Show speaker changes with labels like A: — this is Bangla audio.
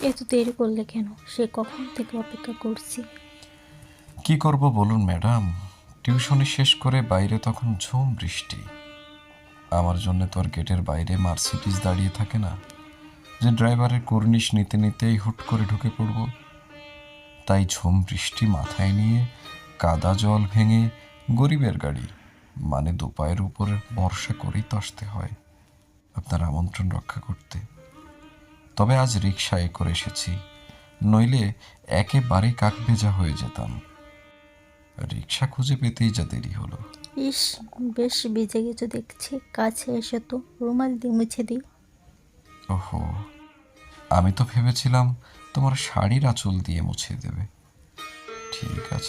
A: এত দেরি করলে কেন? সে কখন থেকে অপেক্ষা করছি।
B: কি করব বলুন ম্যাডাম, টিউশনি শেষ করে বাইরে তখন ঝুম বৃষ্টি। আমার জন্য তো আর গেটের বাইরে মার্সিডিজ দাঁড়িয়ে থাকে না যে ড্রাইভারের কর্নিশ নিতে নিতেই হুট করে ঢুকে পড়ব। তাই ঝুম বৃষ্টি মাথায় নিয়ে কাদা জল ভেঙে গরিবের গাড়ি মানে দুপায়ের উপরে ভরসা করেই তো আসতে হয় আপনার আমন্ত্রণ রক্ষা করতে। তবে আজ রিকশায় করে এসেছি, নইলে একেবারেই কাকভেজা হয়ে যেতাম। রিকশা খুঁজে পেতেই যা দেরি হলো।
A: ইস, বেশ ভিজে গেছো দেখছি। কাছে এসে তো রুমাল দিয়ে মুছে দিই।
B: ওহো, আমি তো ভেবেছিলাম তোমার শাড়ির আঁচল দিয়ে মুছে দেবে। ঠিক আছে।